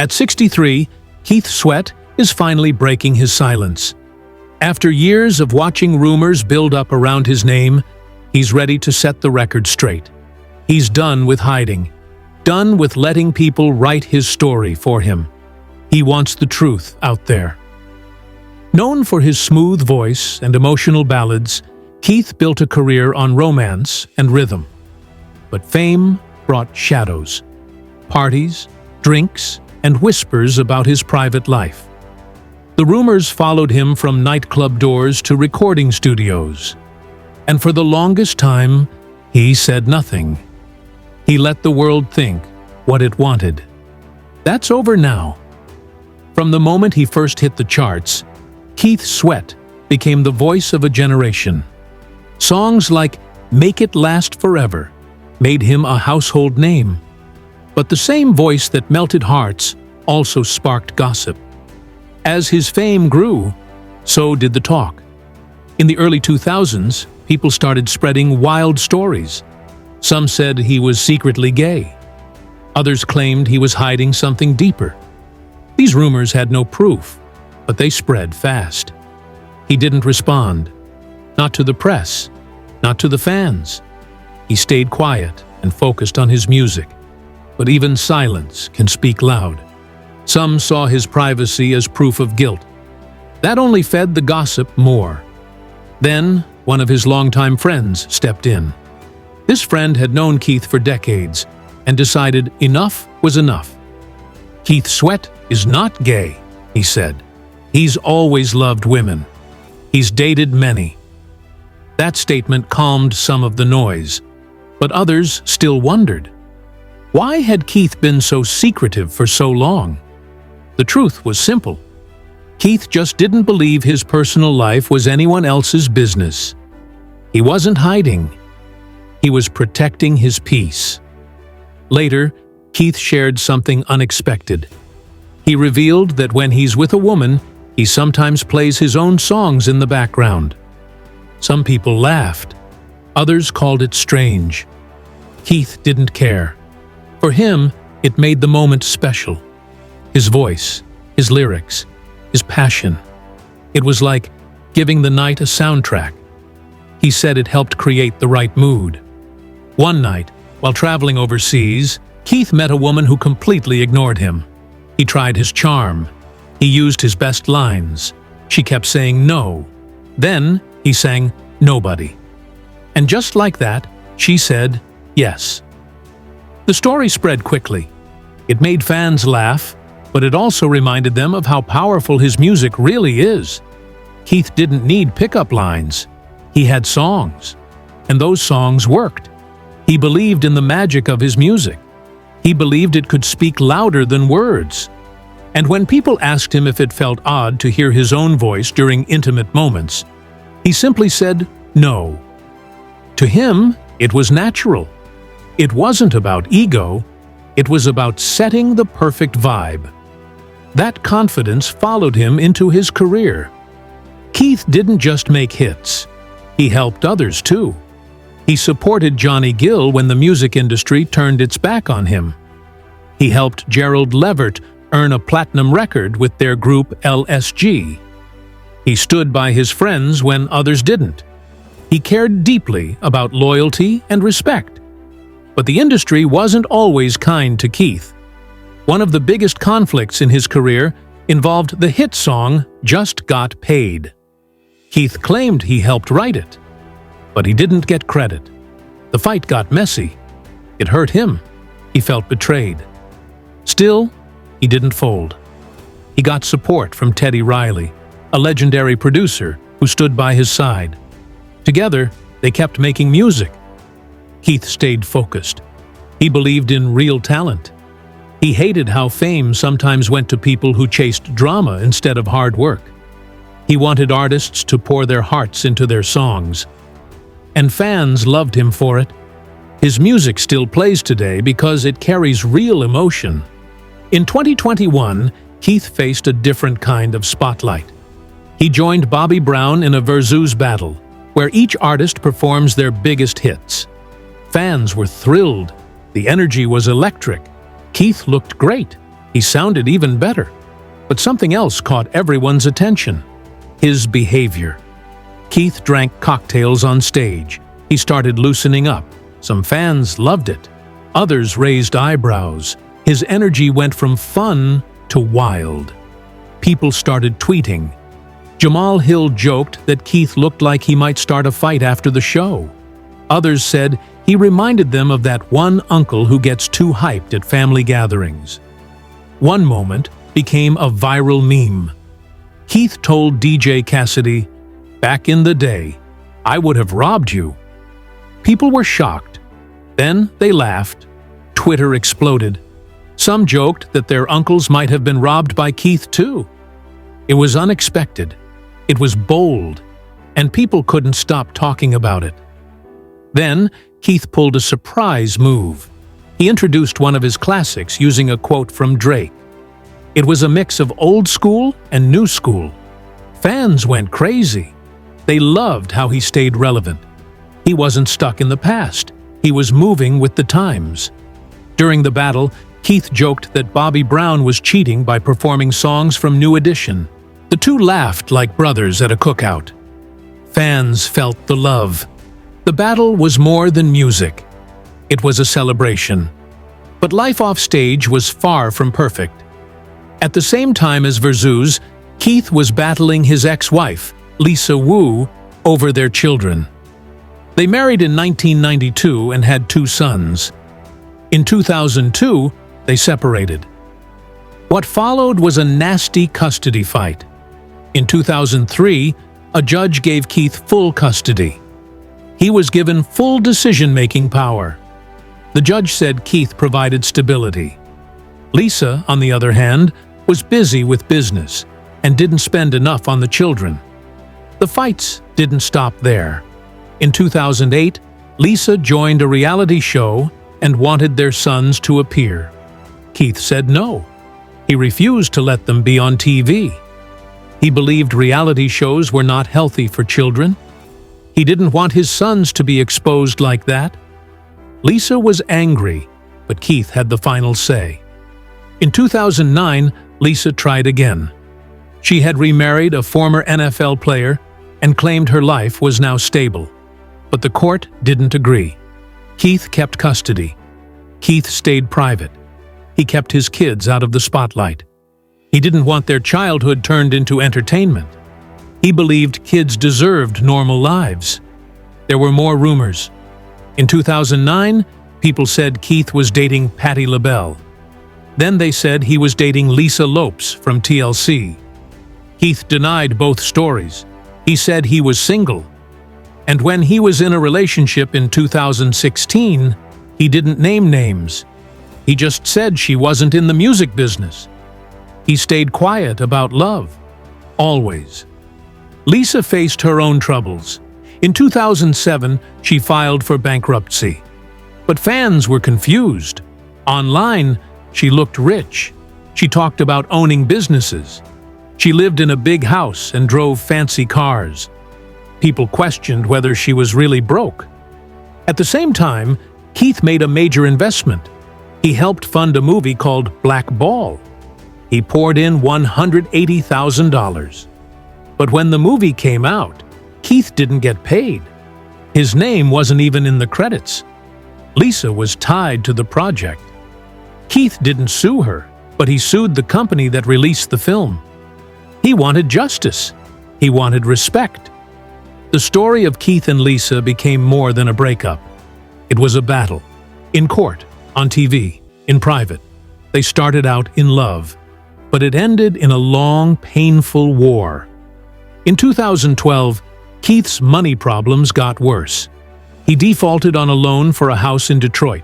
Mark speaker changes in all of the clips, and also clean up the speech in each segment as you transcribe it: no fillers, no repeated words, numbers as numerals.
Speaker 1: At 63, Keith Sweat is finally breaking his silence. After years of watching rumors build up around his name, he's ready to set the record straight. He's done with hiding, done with letting people write his story for him. He wants the truth out there. Known for his smooth voice and emotional ballads, Keith built a career on romance and rhythm. But fame brought shadows, parties, drinks, and whispers about his private life. The rumors followed him from nightclub doors to recording studios. And for the longest time, he said nothing. He let the world think what it wanted. That's over now. From the moment he first hit the charts, Keith Sweat became the voice of a generation. Songs like Make It Last Forever made him a household name. But the same voice that melted hearts also sparked gossip. As his fame grew, so did the talk. In the early 2000s, people started spreading wild stories. Some said he was secretly gay. Others claimed he was hiding something deeper. These rumors had no proof, but they spread fast. He didn't respond. Not to the press, not to the fans. He stayed quiet and focused on his music. But even silence can speak loud. Some saw his privacy as proof of guilt. That only fed the gossip more. Then, one of his longtime friends stepped in. This friend had known Keith for decades and decided enough was enough. Keith Sweat is not gay, he said. He's always loved women. He's dated many. That statement calmed some of the noise, but others still wondered. Why had Keith been so secretive for so long? The truth was simple. Keith just didn't believe his personal life was anyone else's business. He wasn't hiding. He was protecting his peace. Later, Keith shared something unexpected. He revealed that when he's with a woman, he sometimes plays his own songs in the background. Some people laughed. Others called it strange. Keith didn't care. For him, it made the moment special. His voice, his lyrics, his passion. It was like giving the night a soundtrack. He said it helped create the right mood. One night, while traveling overseas, Keith met a woman who completely ignored him. He tried his charm. He used his best lines. She kept saying no. Then he sang Nobody. And just like that, she said yes. The story spread quickly. It made fans laugh, but it also reminded them of how powerful his music really is. Keith didn't need pickup lines. He had songs, and those songs worked. He believed in the magic of his music. He believed it could speak louder than words. And when people asked him if it felt odd to hear his own voice during intimate moments, he simply said no. To him, it was natural. It wasn't about ego, it was about setting the perfect vibe. That confidence followed him into his career. Keith didn't just make hits, he helped others too. He supported Johnny Gill when the music industry turned its back on him. He helped Gerald Levert earn a platinum record with their group LSG. He stood by his friends when others didn't. He cared deeply about loyalty and respect. But the industry wasn't always kind to Keith. One of the biggest conflicts in his career involved the hit song Just Got Paid. Keith claimed he helped write it, but he didn't get credit. The fight got messy. It hurt him. He felt betrayed. Still, he didn't fold. He got support from Teddy Riley, a legendary producer who stood by his side. Together, they kept making music. Keith stayed focused. He believed in real talent. He hated how fame sometimes went to people who chased drama instead of hard work. He wanted artists to pour their hearts into their songs. And fans loved him for it. His music still plays today because it carries real emotion. In 2021, Keith faced a different kind of spotlight. He joined Bobby Brown in a Verzuz battle, where each artist performs their biggest hits. Fans were thrilled. The energy was electric. Keith looked great. He sounded even better. But something else caught everyone's attention: his behavior. Keith drank cocktails on stage. He started loosening up. Some fans loved it. Others raised eyebrows. His energy went from fun to wild. People started tweeting. Jamal Hill joked that Keith looked like he might start a fight after the show. Others said he reminded them of that one uncle who gets too hyped at family gatherings. One moment became a viral meme. Keith told DJ Cassidy, "Back in the day, I would have robbed you." People were shocked. Then they laughed. Twitter exploded. Some joked that their uncles might have been robbed by Keith too. It was unexpected. It was bold, and people couldn't stop talking about it. Then, Keith pulled a surprise move. He introduced one of his classics using a quote from Drake. It was a mix of old school and new school. Fans went crazy. They loved how he stayed relevant. He wasn't stuck in the past. He was moving with the times. During the battle, Keith joked that Bobby Brown was cheating by performing songs from New Edition. The two laughed like brothers at a cookout. Fans felt the love. The battle was more than music. It was a celebration. But life off stage was far from perfect. At the same time as Verzuz, Keith was battling his ex-wife, Lisa Wu, over their children. They married in 1992 and had 2 sons. In 2002, they separated. What followed was a nasty custody fight. In 2003, a judge gave Keith full custody. He was given full decision-making power. The judge said Keith provided stability. Lisa, on the other hand, was busy with business and didn't spend enough on the children. The fights didn't stop there. In 2008, Lisa joined a reality show and wanted their sons to appear. Keith said no. He refused to let them be on TV. He believed reality shows were not healthy for children. He didn't want his sons to be exposed like that. Lisa was angry, but Keith had the final say. In 2009, Lisa tried again. She had remarried a former NFL player and claimed her life was now stable. But the court didn't agree. Keith kept custody. Keith stayed private. He kept his kids out of the spotlight. He didn't want their childhood turned into entertainment. He believed kids deserved normal lives. There were more rumors. In 2009, people said Keith was dating Patti LaBelle. Then they said he was dating Lisa Lopes from TLC. Keith denied both stories. He said he was single. And when he was in a relationship in 2016, he didn't name names. He just said she wasn't in the music business. He stayed quiet about love. Always. Lisa faced her own troubles. In 2007, she filed for bankruptcy. But fans were confused. Online, she looked rich. She talked about owning businesses. She lived in a big house and drove fancy cars. People questioned whether she was really broke. At the same time, Keith made a major investment. He helped fund a movie called Black Ball. He poured in $180,000. But when the movie came out, Keith didn't get paid. His name wasn't even in the credits. Lisa was tied to the project. Keith didn't sue her, but he sued the company that released the film. He wanted justice. He wanted respect. The story of Keith and Lisa became more than a breakup. It was a battle. In court, on TV, in private. They started out in love, but it ended in a long, painful war. In 2012, Keith's money problems got worse. He defaulted on a loan for a house in Detroit.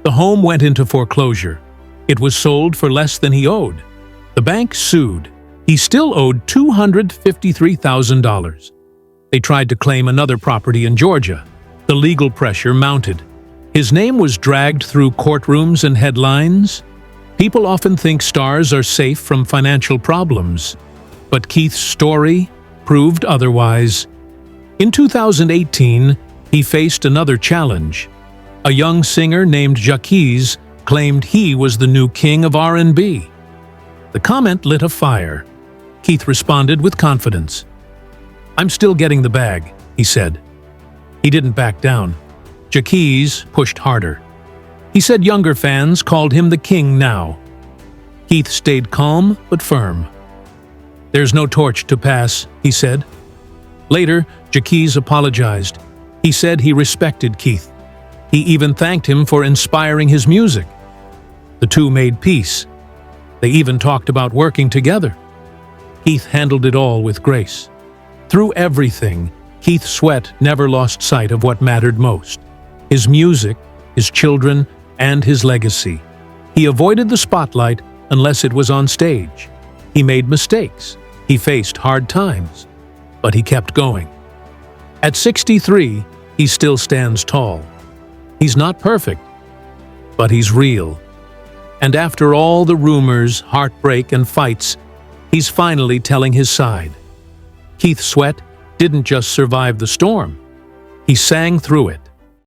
Speaker 1: The home went into foreclosure. It was sold for less than he owed. The bank sued. He still owed $253,000. They tried to claim another property in Georgia. The legal pressure mounted. His name was dragged through courtrooms and headlines. People often think stars are safe from financial problems, but Keith's story proved otherwise. In 2018, he faced another challenge. A young singer named Jaquiz claimed he was the new king of R&B. The comment lit a fire. Keith responded with confidence. "I'm still getting the bag," he said. He didn't back down. Jackie's pushed harder. He said younger fans called him the king now. Keith stayed calm but firm. "There's no torch to pass," he said. Later, Jackie's apologized. He said he respected Keith. He even thanked him for inspiring his music. The two made peace. They even talked about working together. Keith handled it all with grace. Through everything, Keith Sweat never lost sight of what mattered most: his music, his children, and his legacy. He avoided the spotlight unless it was on stage. He made mistakes. He faced hard times. But he kept going. At 63, he still stands tall. He's not perfect, but he's real. And after all the rumors, heartbreak, and fights, he's finally telling his side. Keith Sweat didn't just survive the storm. He sang through it.